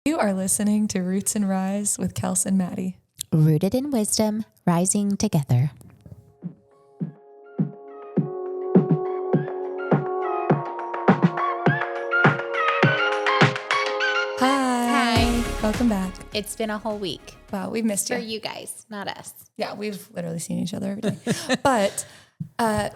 You are listening to Roots and Rise with Kels and Madi. Rooted in wisdom, rising together. Hi. Welcome back. It's been a whole week. Wow, we've missed For you. you guys, not us. Yeah, we've literally seen each other every day. But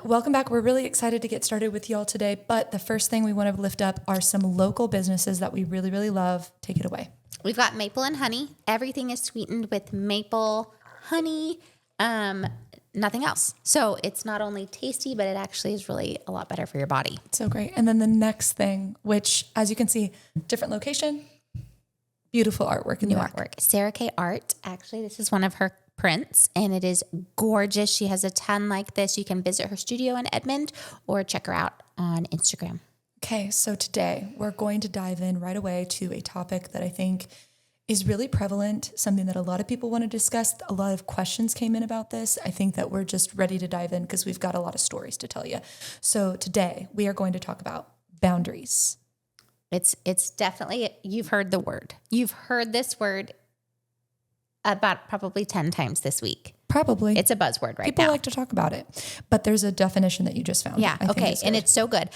welcome back. We're really excited to get started with y'all today. But the first thing we want to lift up are some local businesses that we really, really love. Take it away. We've got maple and honey. Everything is sweetened with maple, honey, nothing else. So it's not only tasty, but it actually is really a lot better for your body. So great. And then the next thing, which as you can see, different location, beautiful artwork in New the back. artwork. Sarah K. Art. Actually, this is one of her prints and it is gorgeous. She has a ton like this. You can visit her studio in Edmond or check her out on Instagram. Okay, so today we're going to dive in right away to a topic that I think is really prevalent, something that a lot of people want to discuss. A lot of questions came in about this. I think that we're just ready to dive in because we've got a lot of stories to tell you. So today we are going to talk about boundaries. It's definitely, you've heard the word. You've heard this word about probably 10 times this week. Probably. It's a buzzword right People now. like to talk about it, but there's a definition that you just found. Yeah. I think Okay. is And good. it's so good.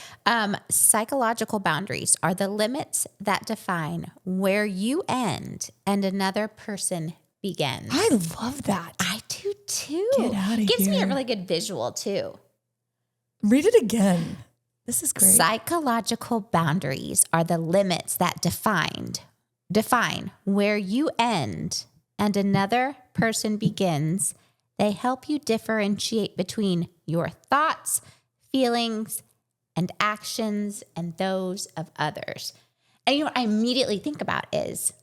Psychological boundaries are the limits that define where you end and another person begins. I love that. I do too. Get outta Gives me a here. really good visual too. Read it again. This is great. Psychological boundaries are the limits that define where you end and another person begins. They help you differentiate between your thoughts, feelings, and actions and those of others. And what I immediately think about is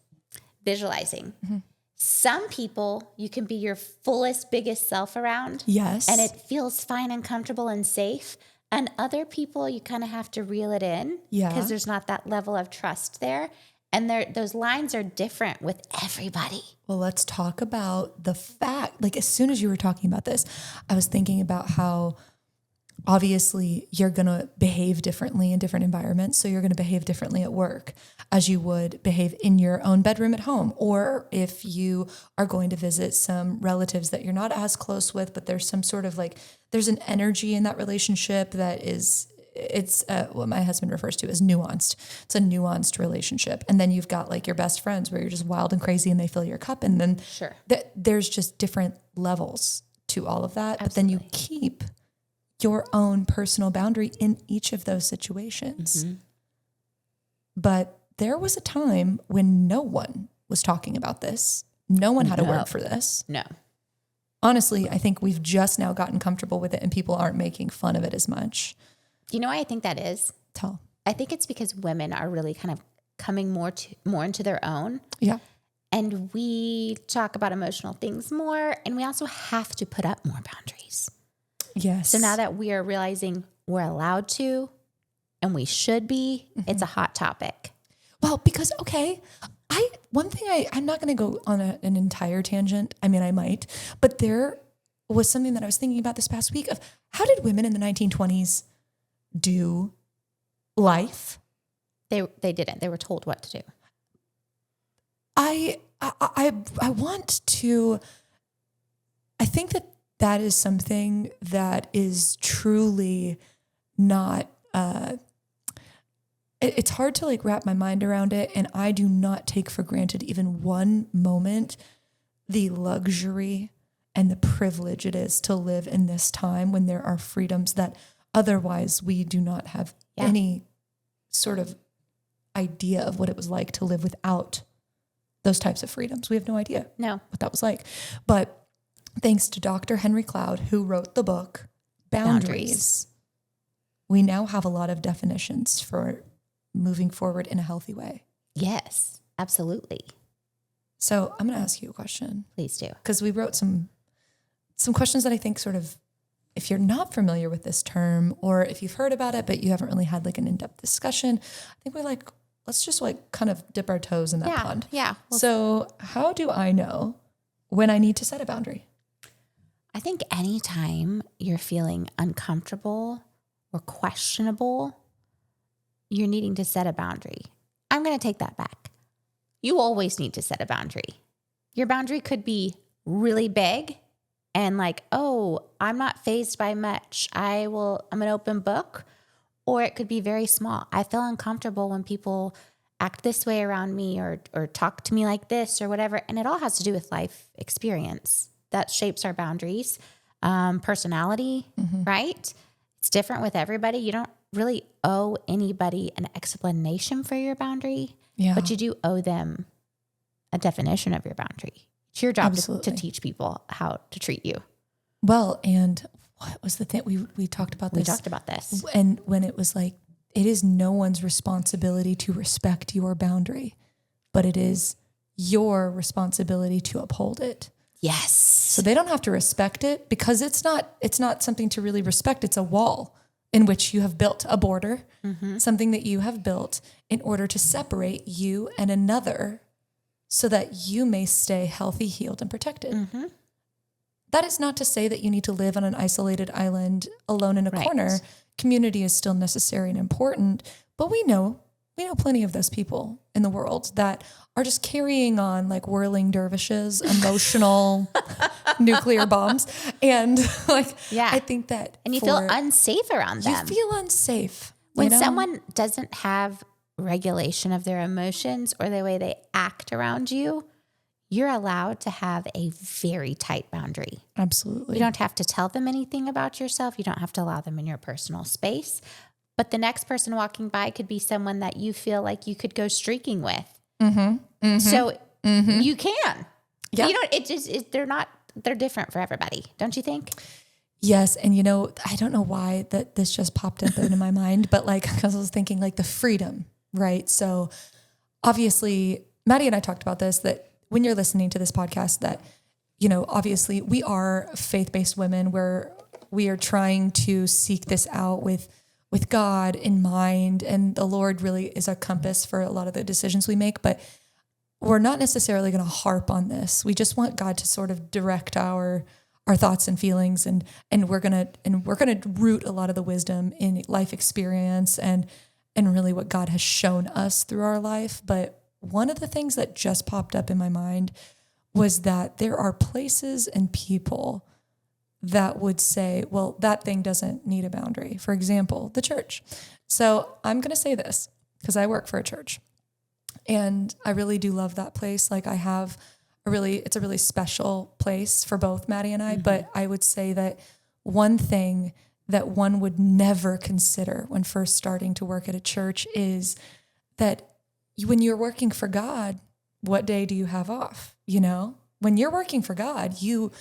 visualizing. Mm-hmm. Some people you can be your fullest, biggest self around. Yes. And it feels fine and comfortable and safe. And other people, you kind of have to reel it in because there's not that level of trust there. And those lines are different with everybody. Well, let's talk about the fact, like as soon as you were talking about this, I was thinking about how obviously you're going to behave differently in different environments. So you're going to behave differently at work as you would behave in your own bedroom at home. Or if you are going to visit some relatives that you're not as close with, but there's some sort of like, there's an energy in that relationship that is, it's what my husband refers to as nuanced. It's a nuanced relationship. And then you've got like your best friends where you're just wild and crazy and they fill your cup. And then Sure. There's just different levels to all of that. Absolutely. But then you keep your own personal boundary in each of those situations. Mm-hmm. But there was a time when no one was talking about this. No one had a word for this. No. Honestly, I think we've just now gotten comfortable with it and people aren't making fun of it as much. You know why I think that is? Tell. I think it's because women are really kind of coming more into their own. Yeah. And we talk about emotional things more. And we also have to put up more boundaries. Yes. So now that we are realizing we're allowed to and we should be, it's a hot topic. Well, because, okay, I'm not going to go on an entire tangent. I mean, I might, but there was something that I was thinking about this past week of how did women in the 1920s do life? They didn't. They were told what to do. I want to, I think that is something that is truly not, it's hard to like wrap my mind around it. And I do not take for granted even one moment the luxury and the privilege it is to live in this time when there are freedoms that otherwise we do not have any sort of idea of what it was like to live without those types of freedoms. We have no idea what that was like. But thanks to Dr. Henry Cloud, who wrote the book, Boundaries, we now have a lot of definitions for moving forward in a healthy way. Yes, absolutely. So I'm going to ask you a question. Please do. Because we wrote some questions that I think sort of, if you're not familiar with this term or if you've heard about it, but you haven't really had like an in-depth discussion, I think let's just like kind of dip our toes in that pond. Yeah. Well, So how do I know when I need to set a boundary? I think anytime you're feeling uncomfortable or questionable, you're needing to set a boundary. I'm going to take that back. you always need to set a boundary. Your boundary could be really big and like, oh, I'm not fazed by much. I'm an open book. Or it could be very small. I feel uncomfortable when people act this way around me or talk to me like this or whatever. And it all has to do with life experience that shapes our boundaries, personality, right? It's different with everybody. You don't really owe anybody an explanation for your boundary, but you do owe them a definition of your boundary. It's your job to teach people how to treat you. Well, and what was the thing? We talked about this. We talked about this. And when it was like, it is no one's responsibility to respect your boundary, but it is your responsibility to uphold it. Yes. So they don't have to respect it because it's not something to really respect. It's a wall in which you have built a border, something that you have built in order to separate you and another so that you may stay healthy, healed, and protected. That is not to say that you need to live on an isolated island alone in a corner. Community is still necessary and important, but we know plenty of those people in the world that are just carrying on like whirling dervishes, emotional nuclear bombs. And like, I think that. And you feel unsafe around them. You feel unsafe. When someone doesn't have regulation of their emotions or the way they act around you, you're allowed to have a very tight boundary. Absolutely. You don't have to tell them anything about yourself. You don't have to allow them in your personal space. But the next person walking by could be someone that you feel like you could go streaking with. So you can. Yeah. You know, they're different for everybody. Don't you think? Yes. And I don't know why that this just popped up into my mind, but like, because I was thinking like the freedom, right? So obviously Maddie and I talked about this, that when you're listening to this podcast that, obviously we are faith-based women where we are trying to seek this out with God in mind. And the Lord really is our compass for a lot of the decisions we make, but we're not necessarily going to harp on this. We just want God to sort of direct our thoughts and feelings. And we're going to root a lot of the wisdom in life experience and really what God has shown us through our life. But one of the things that just popped up in my mind was that there are places and people that would say, well, that thing doesn't need a boundary. For example, the church. So I'm going to say this because I work for a church and I really do love that place. Like it's a really special place for both Maddie and I, but I would say that one thing that one would never consider when first starting to work at a church is that when you're working for God, what day do you have off? When you're working for God, you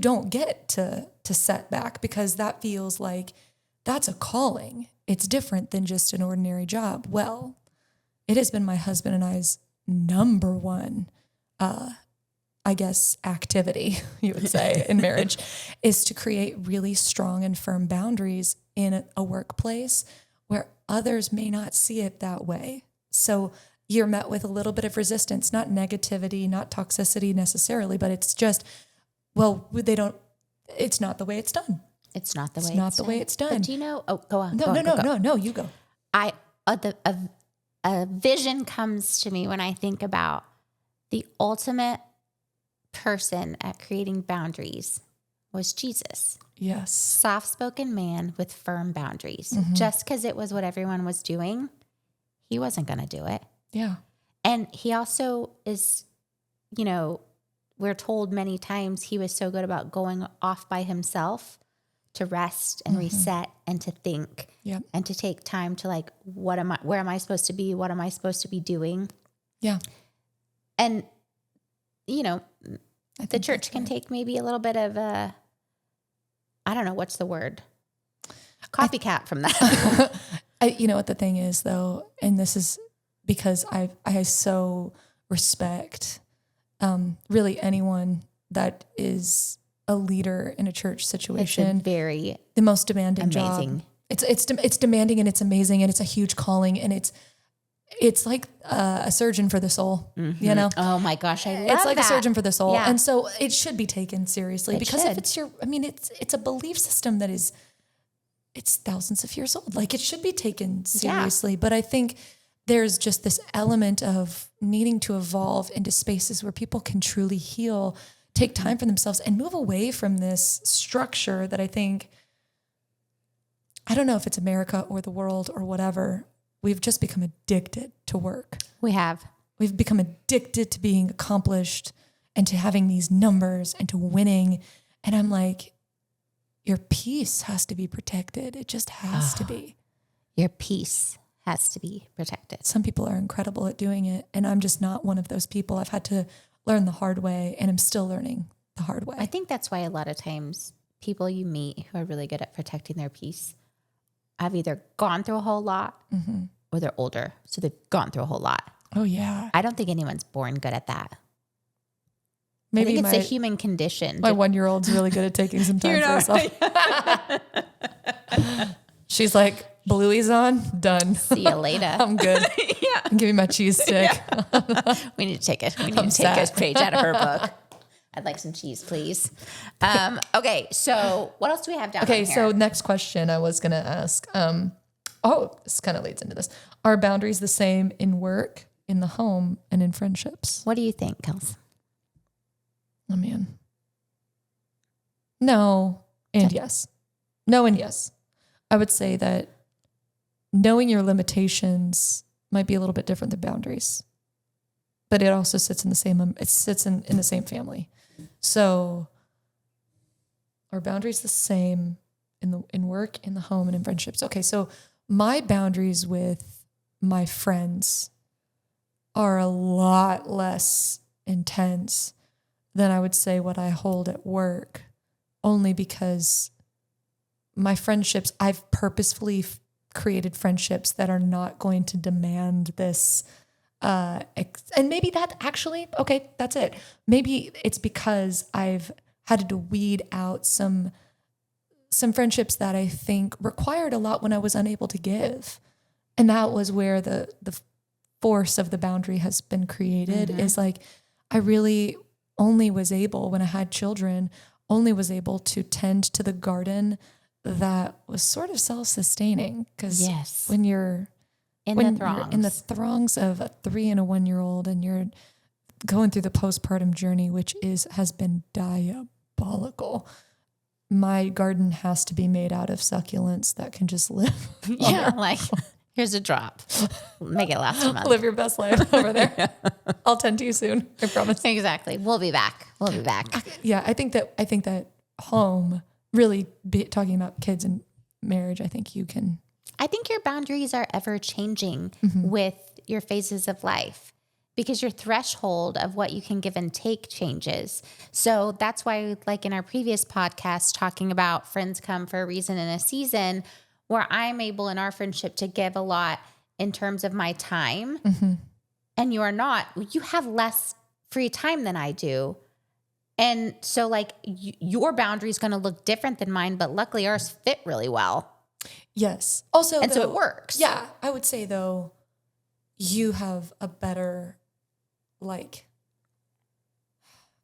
don't get to set back because that feels like that's a calling. It's different than just an ordinary job. Well, it has been my husband and I's number one, activity, you would say, in marriage, is to create really strong and firm boundaries in a workplace where others may not see it that way. So you're met with a little bit of resistance, not negativity, not toxicity necessarily, but it's just, well, it's not the way it's done. It's not the way it's done. But do you know? Oh, go on. No, you go. A vision comes to me when I think about the ultimate person at creating boundaries was Jesus. Yes. Soft-spoken man with firm boundaries. Just because it was what everyone was doing, he wasn't going to do it. Yeah. And he also is, we're told many times he was so good about going off by himself to rest and reset and to think and to take time to like, where am I supposed to be? What am I supposed to be doing? Yeah. And, the church can take maybe a little bit of I don't know, what's the word? Copycat from that. You know what the thing is though, and this is because I so respect really anyone that is a leader in a church situation. It's the most demanding amazing job. It's demanding and it's amazing and it's a huge calling and it's like a surgeon for the soul, Oh my gosh, I love it's like that. a surgeon for the soul, Yeah. and so it should be taken seriously because should. if it's a belief system that it's thousands of years old. Like it should be taken seriously, but I think there's just this element of needing to evolve into spaces where people can truly heal, take time for themselves, and move away from this structure that I think, I don't know if it's America or the world or whatever, we've just become addicted to work. We have. We've become addicted to being accomplished and to having these numbers and to winning. And I'm like, your peace has to be protected. It just has to be. Your peace has to be protected. Some people are incredible at doing it, and I'm just not one of those people. I've had to learn the hard way, and I'm still learning the hard way. I think that's why a lot of times people you meet who are really good at protecting their peace have either gone through a whole lot or they're older, so they've gone through a whole lot. Oh, yeah. I don't think anyone's born good at that. Maybe I think it's a human condition. My 1-year-old's really good at taking some time for herself. She's like, Bluey's on, done. See you later. I'm good. Yeah. Give me my cheese stick. Yeah. We need to take it. We need to take a page out of her book. I'd like some cheese, please. Okay, so what else do we have down Okay, here? so next question I was going to ask. This kind of leads into this. Are boundaries the same in work, in the home, and in friendships? What do you think, Kels? Oh, man. No and yes. No and yes. I would say that knowing your limitations might be a little bit different than boundaries, but it also sits in the same, in the same family. So are boundaries the same in work, in the home, and in friendships? Okay. So my boundaries with my friends are a lot less intense than I would say what I hold at work, only because my friendships, I've purposefully created friendships that are not going to demand this. And maybe that actually, okay, that's it. Maybe it's because I've had to weed out some friendships that I think required a lot when I was unable to give. And that was where the force of the boundary has been created, is like, I really only was able, when I had children, only was able to tend to the garden that was sort of self-sustaining. Because when you're in the throngs of a 3 and a 1-year-old, and you're going through the postpartum journey, which has been diabolical, my garden has to be made out of succulents that can just live. Yeah, like, here's a drop. Make it last a month. Live your best life over there. I'll tend to you soon, I promise. Exactly. We'll be back. Yeah, I think that home, really talking about kids and marriage, I think your boundaries are ever changing with your phases of life, because your threshold of what you can give and take changes. So that's why, like in our previous podcast, talking about friends come for a reason and a season, where I'm able in our friendship to give a lot in terms of my time, and you are not. You have less free time than I do. And so like your boundary is going to look different than mine, but luckily ours fit really well. Yes. Also, and so it works. Yeah. I would say though, you have a better, like.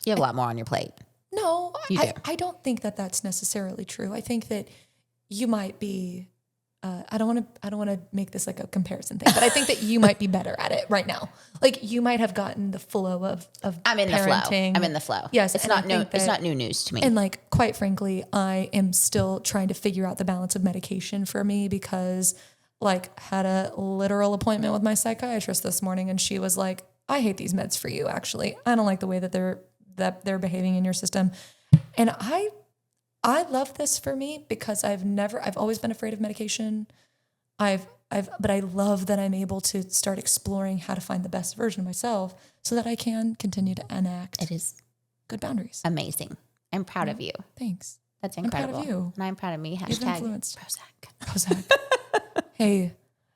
You have a lot more on your plate. No, I don't think that that's necessarily true. I think that you might be, I don't want to make this like a comparison thing, but I think that you might be better at it right now. Like you might have gotten the flow of I'm in parenting. the flow. I'm in the flow. Yes. It's not new. It's not new news to me. And like, quite frankly, I am still trying to figure out the balance of medication for me, because like had a literal appointment with my psychiatrist this morning, and she was like, I hate these meds for you. Actually, I don't like the way that they're behaving in your system. And I love this for me, because I've always been afraid of medication. But I love that I'm able to start exploring how to find the best version of myself so that I can continue to enact. It is good boundaries. Amazing. I'm proud of you. Thanks. That's incredible. I'm proud of you. And I'm proud of me. You've Hashtag influenced. Prozac. Hey,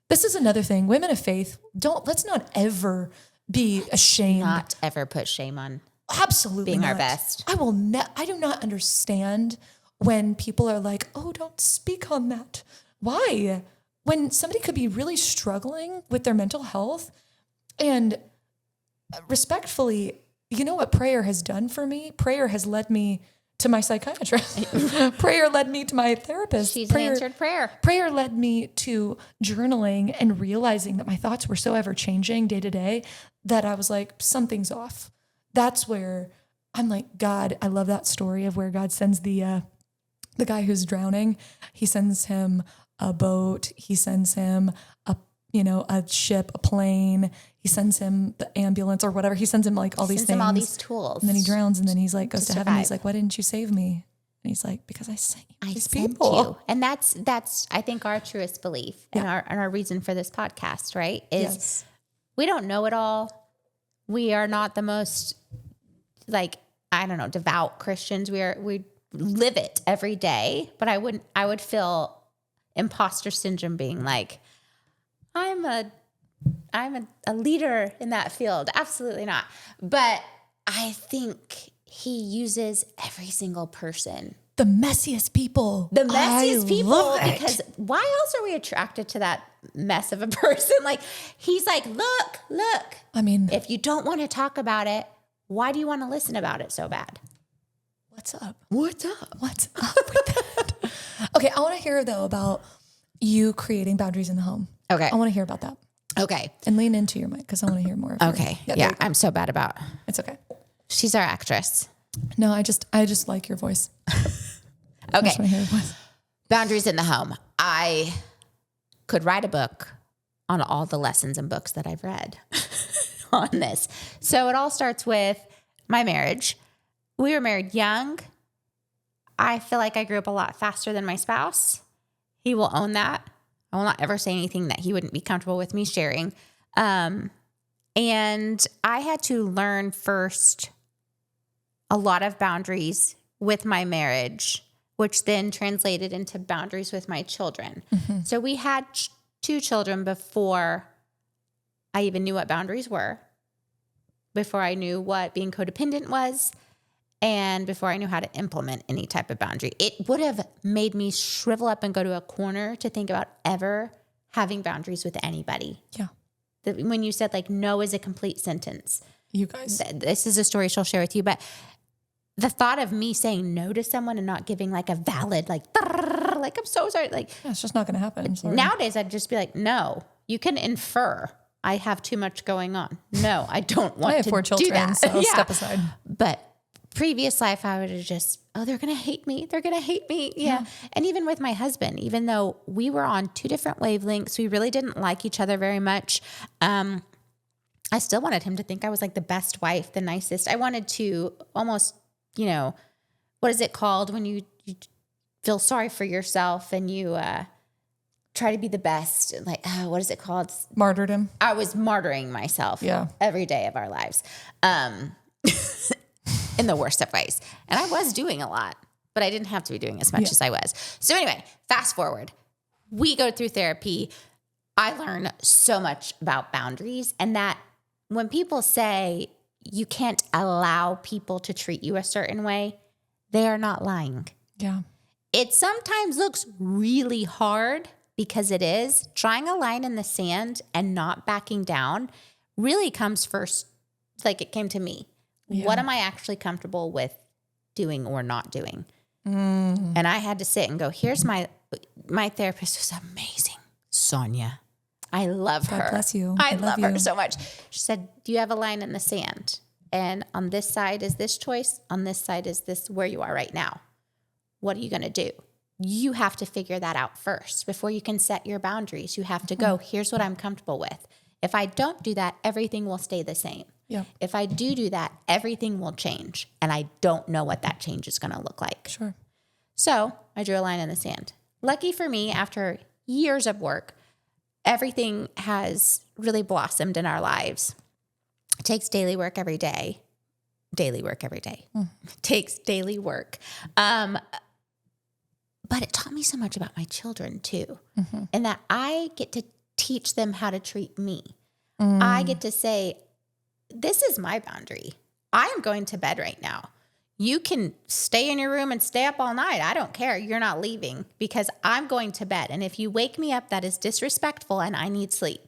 this is another thing. Women of faith, let's not ever be ashamed. Not ever put shame on Absolutely being not. our best. I do not understand when people are like, oh, don't speak on that. Why? When somebody could be really struggling with their mental health, and respectfully, you know what prayer has done for me? Prayer has led me to my psychiatrist. Prayer led me to my therapist. She's an answered prayer. Prayer led me to journaling and realizing that my thoughts were so ever changing day to day that I was like, something's off. That's where I'm like, God, I love that story of where God sends the guy who's drowning. He sends him a boat. He sends him a ship, a plane. He sends him the ambulance or whatever. He sends him like all these things. Him all these tools. And then he drowns and then he's like, goes to heaven. survive. He's like, why didn't you save me? And he's like, because I sent you these sent people. you. And that's I think our truest belief and our reason for this podcast, right? Is we don't know it all. We are not the most devout Christians. We live it every day, but I would feel imposter syndrome being like, I'm a leader in that field. Absolutely not. But I think he uses every single person. The messiest people. Because why else are we attracted to that mess of a person? Like, he's like, look. I mean, if you don't want to talk about it, why do you want to listen about it so bad? what's up? What's up? What's up with that? Okay, I want to hear though about you creating boundaries in the home. Okay. I want to hear about that. Okay. And lean into your mic because I want to hear more of your- Okay. there Yeah, you go. I'm so bad about. It's okay. She's our actress. No, I just like your voice. I just Okay. want to hear your voice. Boundaries in the home. I could write a book on all the lessons and books that I've read on this. So it all starts with my marriage. We were married young. I feel like I grew up a lot faster than my spouse. He will own that. I will not ever say anything that he wouldn't be comfortable with me sharing. And I had to learn first a lot of boundaries with my marriage, which then translated into boundaries with my children. Mm-hmm. So we had 2 children before I even knew what boundaries were, before I knew what being codependent was, and before I knew how to implement any type of boundary. It would have made me shrivel up and go to a corner to think about ever having boundaries with anybody. Yeah. When you said like no is a complete sentence. You guys. This is a story she'll share with you, but the thought of me saying no to someone and not giving like a valid, like I'm so sorry. Like, Yeah, it's just not going to happen. Sorry. Nowadays I'd just be like, no, you can infer I have too much going on. No, I don't want to do that. I have 4 children, so step aside. But previous life, I would have just, they're going to hate me. They're going to hate me. Yeah. And even with my husband, even though we were on 2 different wavelengths, we really didn't like each other very much. I still wanted him to think I was like the best wife, the nicest. I wanted to almost, what is it called when you feel sorry for yourself and you try to be the best? Like, what is it called? Martyrdom. I was martyring myself every day of our lives. In the worst of ways. And I was doing a lot, but I didn't have to be doing as much as I was. So anyway, fast forward. We go through therapy. I learn so much about boundaries, and that when people say you can't allow people to treat you a certain way, they are not lying. Yeah. It sometimes looks really hard because it is. Drawing a line in the sand and not backing down really comes first, like it came to me. Yeah. What am I actually comfortable with doing or not doing? And I had to sit and go, here's my therapist was amazing, Sonia. I love her. God bless you. I love her so much. She said, do you have a line in the sand? And on this side is this choice. On this side is this where you are right now. What are you going to do? You have to figure that out first before you can set your boundaries. You have to go, here's what I'm comfortable with. If I don't do that, everything will stay the same. Yeah. If I do that, everything will change. And I don't know what that change is going to look like. Sure. So I drew a line in the sand. Lucky for me, after years of work, everything has really blossomed in our lives. It takes daily work every day. Takes daily work. But it taught me so much about my children too. Mm-hmm. And that I get to teach them how to treat me. I get to say, this is my boundary. I am going to bed right now. You can stay in your room and stay up all night. I don't care. You're not leaving because I'm going to bed. And if you wake me up, that is disrespectful and I need sleep.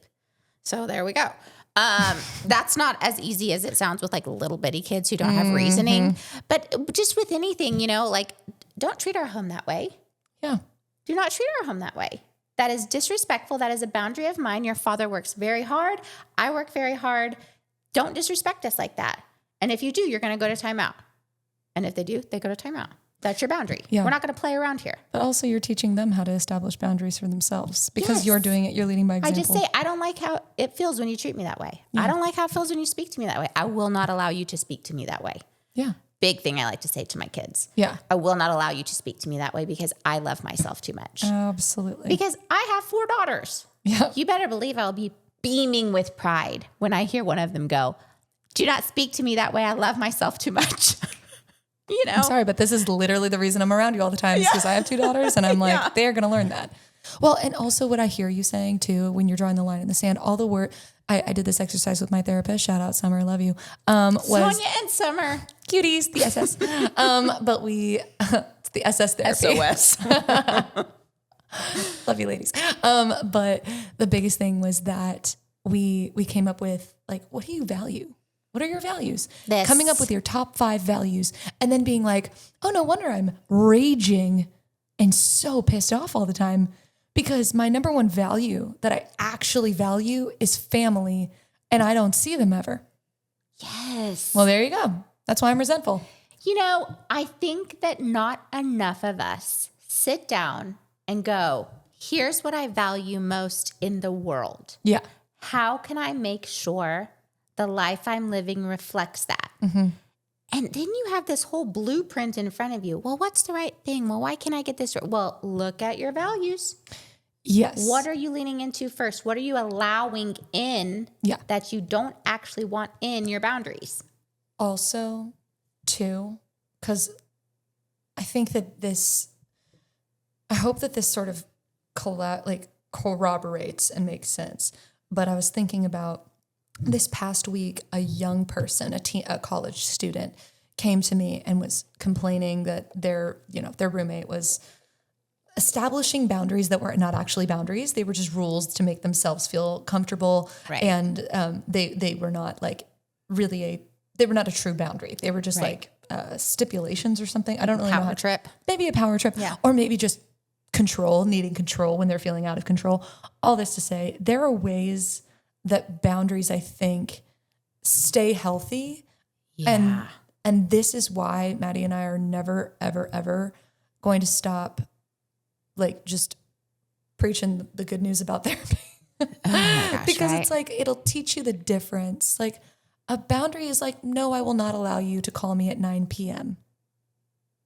So there we go. That's not as easy as it sounds with like little bitty kids who don't have reasoning, but just with anything, like don't treat our home that way. Yeah. Do not treat our home that way. That is disrespectful. That is a boundary of mine. Your father works very hard. I work very hard. Don't disrespect us like that. And if you do, you're going to go to timeout. And if they do, they go to timeout. That's your boundary. Yeah. We're not going to play around here. But also you're teaching them how to establish boundaries for themselves because Yes. you're doing it. You're leading by example. I just say, I don't like how it feels when you treat me that way. I don't like how it feels when you speak to me that way. I will not allow you to speak to me that way. Yeah. Big thing I like to say to my kids. Yeah. I will not allow you to speak to me that way because I love myself too much. Absolutely. Because I have 4 daughters. Yeah. You better believe I'll be beaming with pride when I hear one of them go, do not speak to me that way. I love myself too much. I'm sorry, but this is literally the reason I'm around you all the time is because I have 2 daughters and I'm like, they're going to learn that. Well, and also what I hear you saying too, when you're drawing the line in the sand, all the word, I did this exercise with my therapist, shout out Summer, love you. Was Sonia and Summer. cuties, the SS. But it's the SS therapy. SOS. Love you ladies. But the biggest thing was that we came up with like, what do you value? What are your values? This. Coming up with your top 5 values and then being like, oh, no wonder I'm raging and so pissed off all the time because my number one value that I actually value is family and I don't see them ever. Yes. Well, there you go. That's why I'm resentful. I think that not enough of us sit down and go, here's what I value most in the world. Yeah. How can I make sure the life I'm living reflects that? Mm-hmm. And then you have this whole blueprint in front of you. Well, what's the right thing? Well, why can't I get this right? Well, look at your values. Yes. What are you leaning into first? What are you allowing in that you don't actually want in your boundaries? Also, too, because I think that I hope that this sort of corroborates and makes sense. But I was thinking about this past week, a young person, a college student, came to me and was complaining that their roommate was establishing boundaries that were not actually boundaries. They were just rules to make themselves feel comfortable. Right. And they were not like really they were not a true boundary. They were just like stipulations or something. I don't really know. Power trip. Maybe a power trip. Yeah. Or maybe just needing control when they're feeling out of control. All this to say, there are ways that boundaries, I think, stay healthy. Yeah. And this is why Maddie and I are never, ever, ever going to stop like just preaching the good news about therapy. Oh my gosh, because right? it's like, it'll teach you the difference. Like a boundary is like, no, I will not allow you to call me at 9 p.m.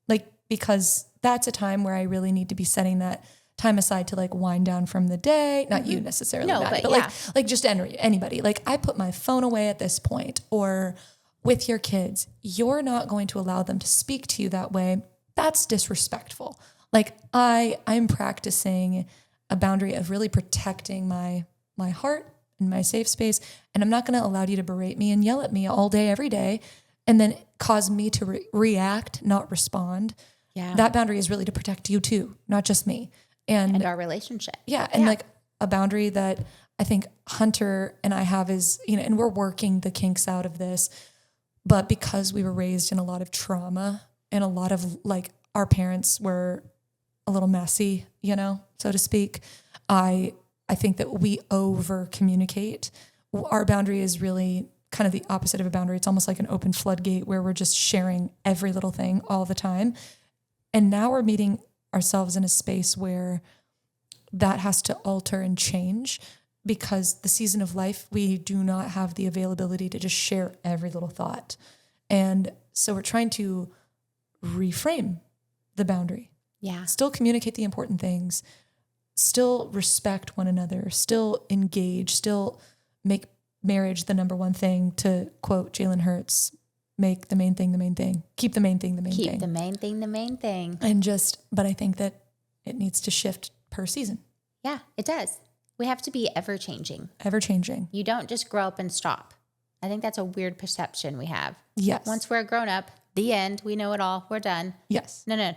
Like, because that's a time where I really need to be setting that time aside to like wind down from the day. Not you necessarily, No, Maddie, but like just anybody. Like I put my phone away at this point, or with your kids, you're not going to allow them to speak to you that way. That's disrespectful. Like I'm practicing a boundary of really protecting my heart and my safe space. And I'm not going to allow you to berate me and yell at me all day, every day, and then cause me to react, not respond. Yeah. That boundary is really to protect you too, not just me. And our relationship. yeah. And like a boundary that I think Hunter and I have is, and we're working the kinks out of this, but because we were raised in a lot of trauma and a lot of like our parents were a little messy, so to speak, I think that we over communicate. Our boundary is really kind of the opposite of a boundary. It's almost like an open floodgate where we're just sharing every little thing all the time. And now we're meeting ourselves in a space where that has to alter and change because the season of life, we do not have the availability to just share every little thought. And so we're trying to reframe the boundary. Yeah. Still communicate the important things, still respect one another, still engage, still make marriage the number one thing, to quote Jalen Hurts, make the main thing the main thing. Keep the main thing the main thing. Keep the main thing the main thing. But I think that it needs to shift per season. Yeah, it does. We have to be ever changing. Ever changing. You don't just grow up and stop. I think that's a weird perception we have. Yes. Once we're grown up, the end, we know it all, we're done. Yes. No.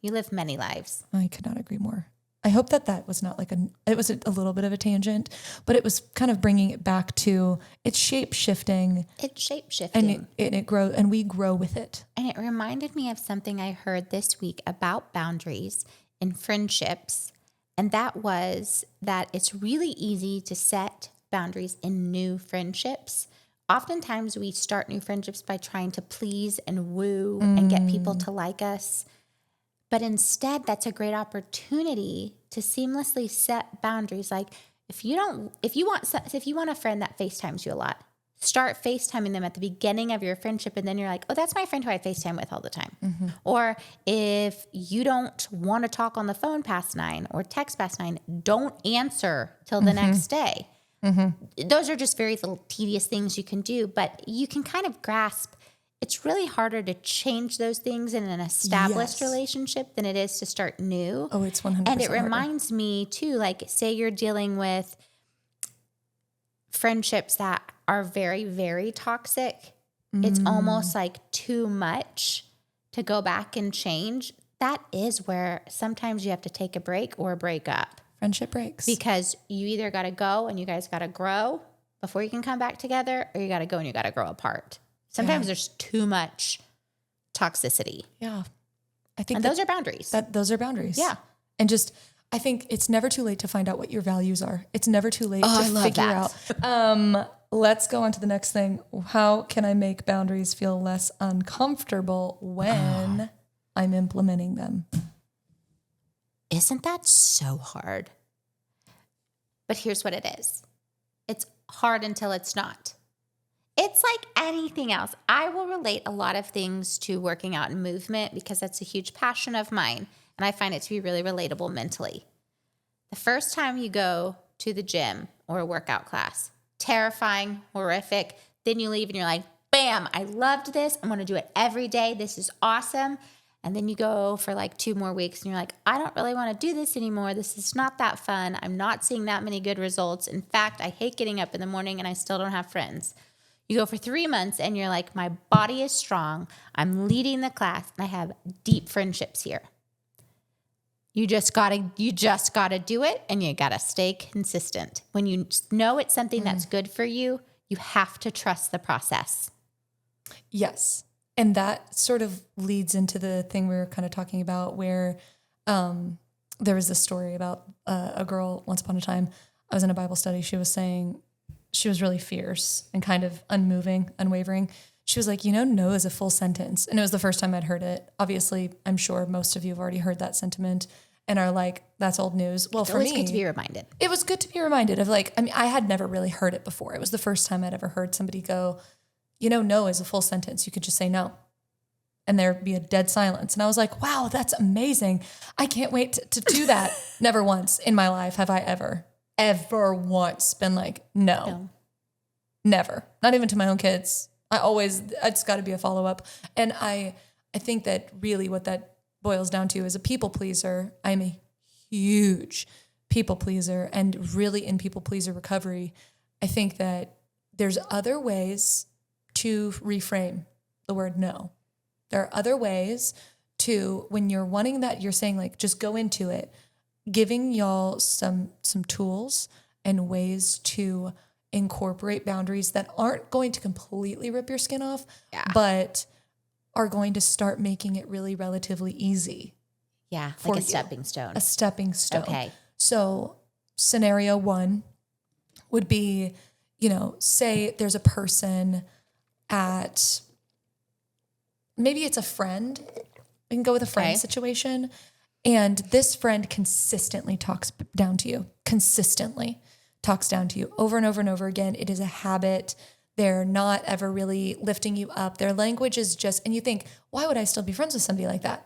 You live many lives. I could not agree more. I hope that was not it was a little bit of a tangent, but it was kind of bringing it back to it's shape shifting. It's shape shifting. And it grows, and we grow with it. And it reminded me of something I heard this week about boundaries in friendships. And that was that it's really easy to set boundaries in new friendships. Oftentimes we start new friendships by trying to please and woo and get people to like us. But instead, that's a great opportunity to seamlessly set boundaries. Like if you want a friend that FaceTimes you a lot, start FaceTiming them at the beginning of your friendship. And then you're like, oh, that's my friend who I FaceTime with all the time. Mm-hmm. Or if you don't want to talk on the phone past 9 or text past 9, don't answer till the next day. Mm-hmm. Those are just very little tedious things you can do, but you can kind of grasp it's really harder to change those things in an established relationship than it is to start new. Oh, it's 100% And it harder. reminds me too, like say you're dealing with friendships that are very, very toxic. It's almost like too much to go back and change. That is where sometimes you have to take a break or break up. Friendship breaks. Because you either got to go and you guys got to grow before you can come back together, or you got to go and you got to grow apart. Sometimes there's too much toxicity. Yeah. I think and those are boundaries. Those are boundaries. Yeah. And just, I think it's never too late to find out what your values are. It's never too late to figure out. Let's go on to the next thing. How can I make boundaries feel less uncomfortable when I'm implementing them? Isn't that so hard? But here's what it is. It's hard until it's not. It's like anything else. I will relate a lot of things to working out and movement because that's a huge passion of mine. And I find it to be really relatable mentally. The first time you go to the gym or a workout class, terrifying, horrific. Then you leave and you're like, bam, I loved this. I'm going to do it every day. This is awesome. And then you go for like 2 more weeks and you're like, I don't really want to do this anymore. This is not that fun. I'm not seeing that many good results. In fact, I hate getting up in the morning and I still don't have friends. You go for 3 months and you're like, my body is strong. I'm leading the class and I have deep friendships here. You just gotta do it, and you gotta stay consistent. When you know it's something that's good for you, you have to trust the process. Yes. And that sort of leads into the thing we were kind of talking about where there was this story about a girl once upon a time. I was in a Bible study. She was saying she was really fierce and kind of unmoving, unwavering. She was like, no is a full sentence. And it was the first time I'd heard it. Obviously, I'm sure most of you have already heard that sentiment and are like, that's old news. Well, for me, it's good to be reminded. It was good to be reminded of I had never really heard it before. It was the first time I'd ever heard somebody go, no is a full sentence. You could just say no. And there'd be a dead silence. And I was like, wow, that's amazing. I can't wait to do that. Never once in my life have I ever once been like, no. Never. Not even to my own kids. It's got to be a follow-up. And I think that really what that boils down to is a people pleaser. I'm a huge people pleaser, and really in people pleaser recovery, I think that there's other ways to reframe the word no. There are other ways to, when you're wanting that, you're saying like, just go into it, giving y'all some tools and ways to incorporate boundaries that aren't going to completely rip your skin off, but are going to start making it really relatively easy. Yeah, like a stepping stone. A stepping stone. Okay. So scenario 1 would be, say there's a person at, maybe it's a friend. We can go with a friend situation. And this friend consistently talks down to you, talks down to you over and over and over again. It is a habit. They're not ever really lifting you up. Their language is just, and you think, why would I still be friends with somebody like that?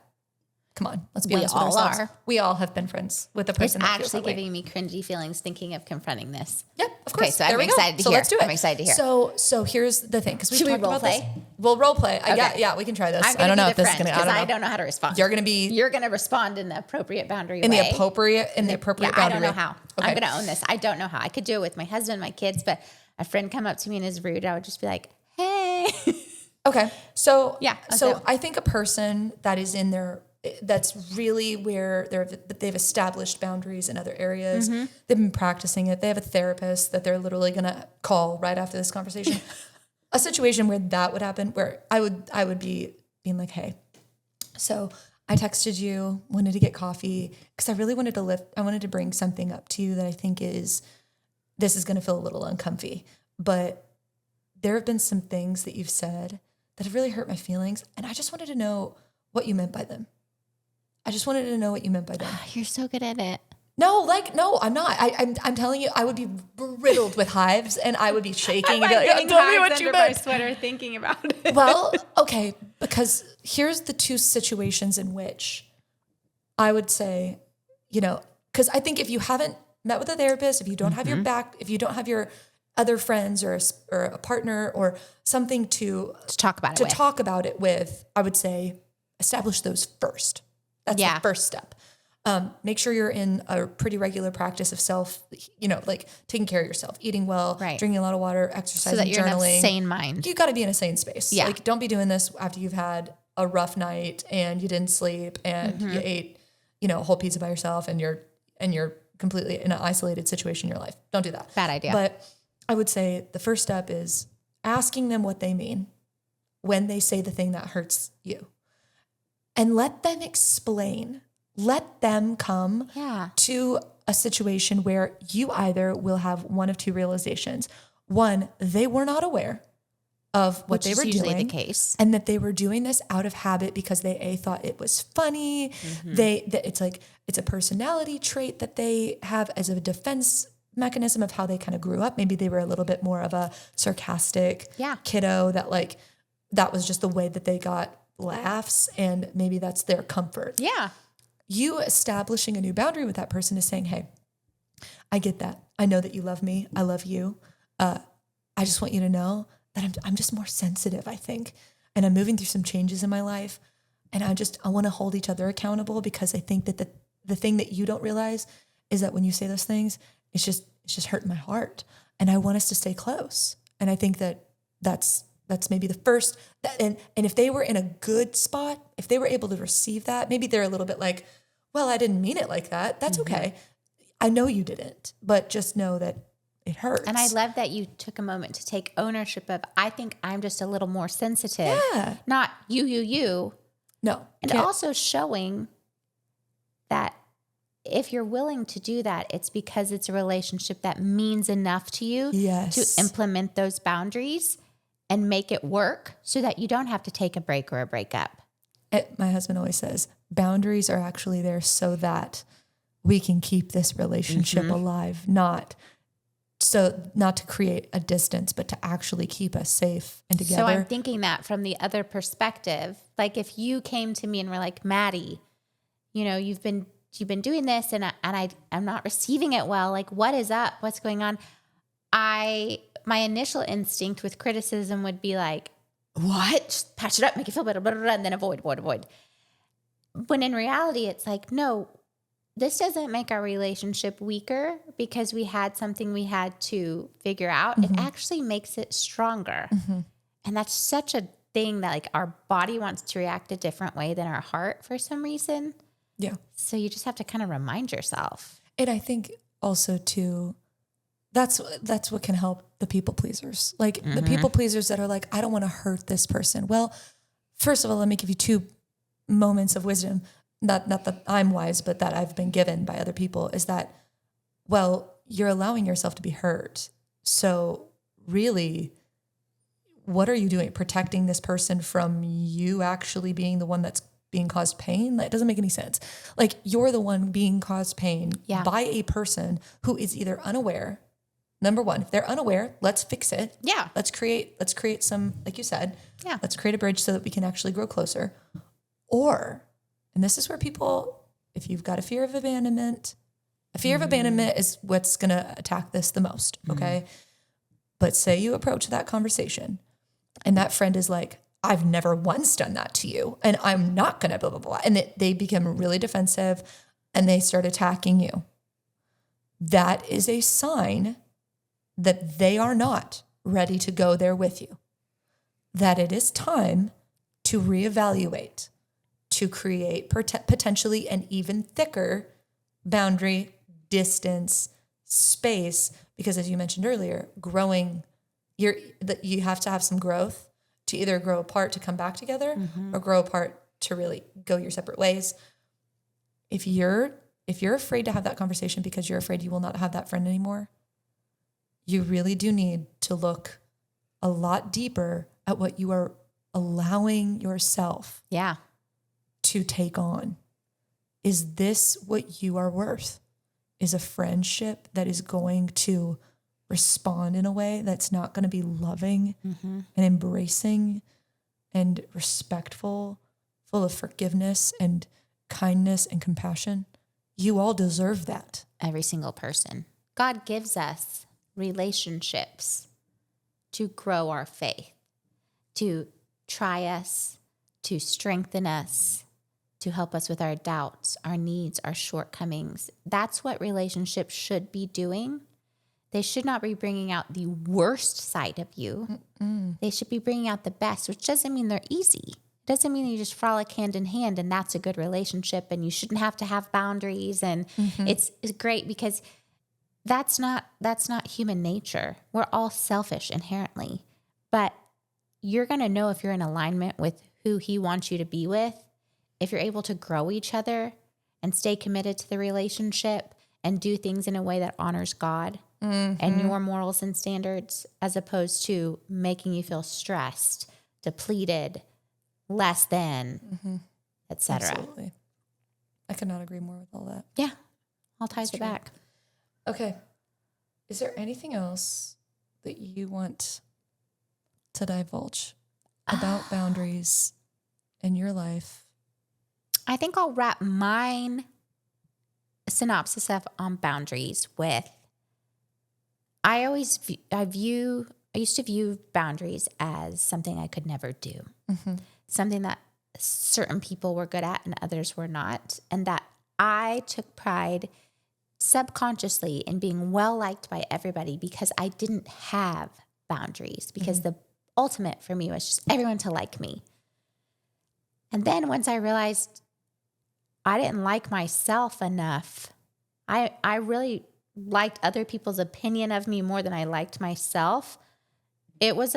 Come on, let's be honest with ourselves. Are. We all have been friends with a person. It's actually giving me cringy feelings thinking of confronting this. Yep, of course. Okay, so I'm excited to hear. Let's do it. I'm excited to hear. So here's the thing, because we Should we talked role about play? this. We'll role play. Okay. Yeah, we can try this. I don't know if this is going to. I don't know how to respond. You're going to respond in the appropriate boundary way. In the appropriate boundary. I don't know how. Okay. I'm going to own this. I don't know how. I could do it with my husband, my kids, but a friend come up to me and is rude. I would just be like, hey. Okay. So yeah. So I think a person that is in their that's really where they've established boundaries in other areas. Mm-hmm. They've been practicing it. They have a therapist that they're literally going to call right after this conversation. A situation where that would happen, where I would be being like, hey, so I texted you, wanted to get coffee because I really wanted to bring something up to you that I think this is going to feel a little uncomfy. But there have been some things that you've said that have really hurt my feelings. And I just wanted to know what you meant by them. You're so good at it. No, I'm not. I'm telling you, I would be riddled with hives and I would be shaking and be like, getting tell me hives what you under my meant. sweater thinking about it. Well, okay, because here's the two situations in which I would say, because I think if you haven't met with a therapist, if you don't have your back, if you don't have your other friends or a partner or something to talk about it with, I would say establish those first. That's the first step. Make sure you're in a pretty regular practice of self, like taking care of yourself, eating well, drinking a lot of water, exercising, so that you're journaling. in a sane mind. You got to be in a sane space. Yeah. Like, don't be doing this after you've had a rough night and you didn't sleep and you ate, a whole pizza by yourself and you're completely in an isolated situation in your life. Don't do that. Bad idea. But I would say the first step is asking them what they mean when they say the thing that hurts you. And let them explain. Let them come to a situation where you either will have one of two realizations. One, they were not aware of what they were doing. Which is usually the case. And that they were doing this out of habit because they thought it was funny. It's a personality trait that they have as a defense mechanism of how they kind of grew up. Maybe they were a little bit more of a sarcastic kiddo that was just the way that they got laughs, and maybe that's their comfort. Yeah. You establishing a new boundary with that person is saying, hey, I get that. I know that you love me. I love you. I just want you to know that I'm just more sensitive, I think. And I'm moving through some changes in my life. And I want to hold each other accountable because I think that the thing that you don't realize is that when you say those things, it's just hurting my heart. And I want us to stay close. And I think that's maybe the first, and if they were in a good spot, if they were able to receive that, maybe they're a little bit like, well, I didn't mean it like that. That's okay. I know you didn't, but just know that it hurts. And I love that you took a moment to take ownership of, I think I'm just a little more sensitive. Yeah. Not you. No. And also showing that if you're willing to do that, it's because it's a relationship that means enough to you to implement those boundaries and make it work so that you don't have to take a break or a breakup. My husband always says, boundaries are actually there so that we can keep this relationship alive, not to create a distance, but to actually keep us safe and together. So I'm thinking that from the other perspective, like if you came to me and were like, Maddie, you've been doing this and I'm not receiving it well. Like, what is up? What's going on? My initial instinct with criticism would be like, what? Just patch it up, make it feel better, blah, blah, blah, and then avoid. When in reality, it's like, no, this doesn't make our relationship weaker because we had something we had to figure out. It actually makes it stronger. And that's such a thing that like our body wants to react a different way than our heart for some reason. Yeah. So you just have to kind of remind yourself. And I think also too, that's what can help the people pleasers. Like the people pleasers that are like, I don't want to hurt this person. Well, first of all, let me give you two moments of wisdom. Not that I'm wise, but that I've been given by other people is that, well, you're allowing yourself to be hurt. So really, what are you doing? Protecting this person from you actually being the one that's being caused pain? That doesn't make any sense. Like you're the one being caused pain by a person who is either unaware. Number one, if they're unaware, let's fix it. Yeah. Let's create some, like you said, let's create a bridge so that we can actually grow closer. Or, and this is where people, if you've got a fear of abandonment is what's going to attack this the most. Okay. But say you approach that conversation and that friend is like, I've never once done that to you and I'm not going to blah, blah, blah. And they become really defensive and they start attacking you. That is a sign that they are not ready to go there with you. That it is time to reevaluate, to create potentially an even thicker boundary, distance, space, because as you mentioned earlier, growing, you have to have some growth to either grow apart to come back together or grow apart to really go your separate ways. If you're afraid to have that conversation because you're afraid you will not have that friend anymore, you really do need to look a lot deeper at what you are allowing yourself to take on. Is this what you are worth? Is a friendship that is going to respond in a way that's not going to be loving and embracing and respectful, full of forgiveness and kindness and compassion? You all deserve that. Every single person. God gives us relationships to grow our faith, to try us, to strengthen us, to help us with our doubts, our needs, our shortcomings. That's what relationships should be doing. They should not be bringing out the worst side of you. They should be bringing out the best, which doesn't mean they're easy. It doesn't mean you just frolic hand in hand and that's a good relationship and you shouldn't have to have boundaries. And it's great because that's not human nature. We're all selfish inherently, but you're going to know if you're in alignment with who he wants you to be with, if you're able to grow each other and stay committed to the relationship and do things in a way that honors God and your morals and standards, as opposed to making you feel stressed, depleted, less than, etc. Absolutely. I could not agree more with all that. Yeah. All ties it back. Okay. Is there anything else that you want to divulge about boundaries in your life? I think I'll wrap mine synopsis on boundaries with, I used to view boundaries as something I could never do, something that certain people were good at and others were not, and that I took pride subconsciously in being well liked by everybody because I didn't have boundaries, because the ultimate for me was just everyone to like me. And then once I realized I didn't like myself enough, I really liked other people's opinion of me more than I liked myself. It was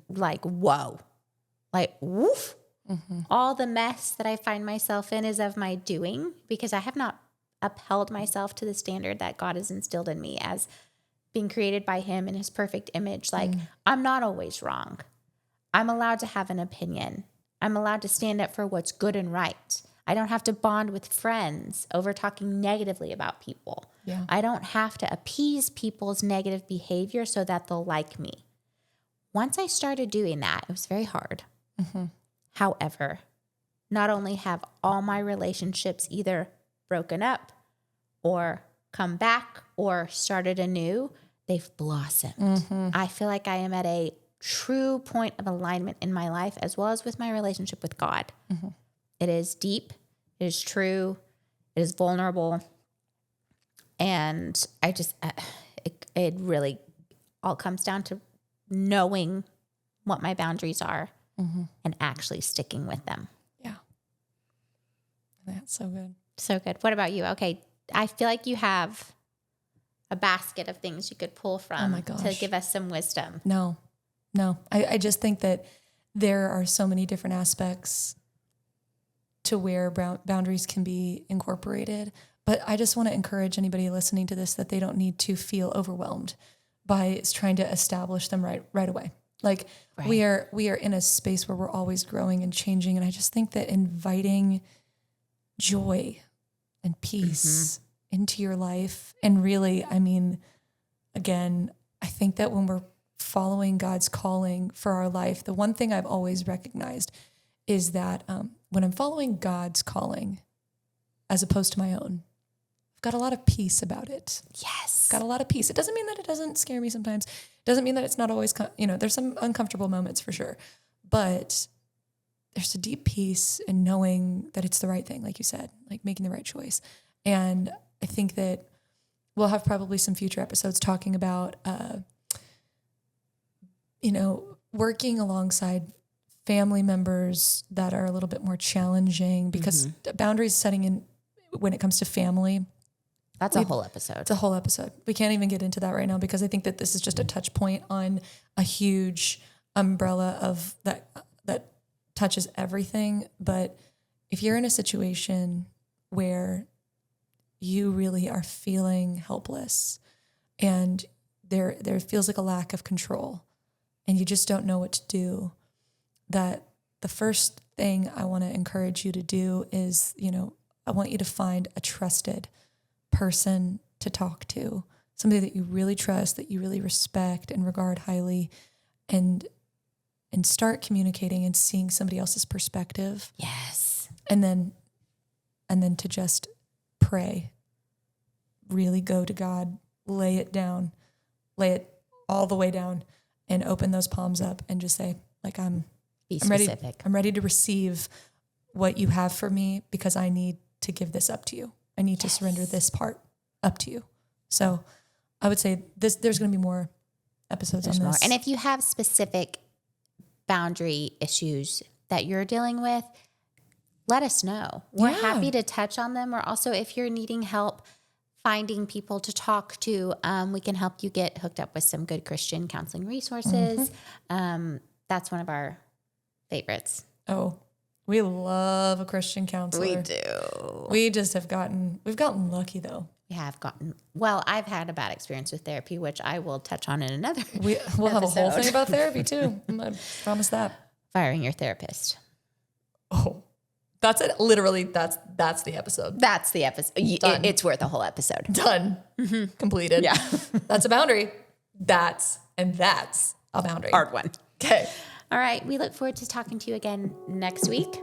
like, whoa, like, woof. All the mess that I find myself in is of my doing because I have not upheld myself to the standard that God has instilled in me as being created by him in his perfect image. Like, I'm not always wrong. I'm allowed to have an opinion. I'm allowed to stand up for what's good and right. I don't have to bond with friends over talking negatively about people. Yeah. I don't have to appease people's negative behavior so that they'll like me. Once I started doing that, it was very hard. However, not only have all my relationships either broken up or come back or started anew, they've blossomed. I feel like I am at a true point of alignment in my life as well as with my relationship with God. It is deep, it is true, it is vulnerable. And I just, it really all comes down to knowing what my boundaries are and actually sticking with them. Yeah. That's so good. So good. What about you? Okay. I feel like you have a basket of things you could pull from to give us some wisdom. No. I just think that there are so many different aspects to where boundaries can be incorporated. But I just want to encourage anybody listening to this that they don't need to feel overwhelmed by trying to establish them right away. Like we are in a space where we're always growing and changing. And I just think that inviting joy and peace into your life. And really, I mean, again, I think that when we're following God's calling for our life, the one thing I've always recognized is that when I'm following God's calling as opposed to my own, I've got a lot of peace about it. Yes. Got a lot of peace. It doesn't mean that it doesn't scare me sometimes. It doesn't mean that it's not always, there's some uncomfortable moments for sure. But there's a deep peace in knowing that it's the right thing, like you said, like making the right choice. And I think that we'll have probably some future episodes talking about, working alongside family members that are a little bit more challenging, because boundaries setting in when it comes to family, That's a whole episode. It's a whole episode. We can't even get into that right now, because I think that this is just a touch point on a huge umbrella of that touches everything. But if you're in a situation where you really are feeling helpless and there feels like a lack of control and you just don't know what to do, that the first thing I want to encourage you to do is, I want you to find a trusted person to talk to, somebody that you really trust, that you really respect and regard highly, and start communicating and seeing somebody else's perspective. Yes. And then to just pray, really go to God, lay it all the way down, and open those palms up and just say, like, I'm specific. I'm ready to receive what you have for me, because I need to give this up to you. I need to surrender this part up to you. So I would say there's going to be more episodes on this. And if you have specific boundary issues that you're dealing with, let us know. We're happy to touch on them. Or also, if you're needing help finding people to talk to, we can help you get hooked up with some good Christian counseling resources. That's one of our favorites. Oh, we love a Christian counselor. We do. We've gotten lucky though. We have well, I've had a bad experience with therapy, which I will touch on in another We'll have a whole thing about therapy too. I promise that. Firing your therapist. Oh, that's it. Literally, that's the episode. That's the episode. It's worth a whole episode. Done. Completed. Yeah. That's a boundary. That's a boundary. Hard one. Okay. All right. We look forward to talking to you again next week.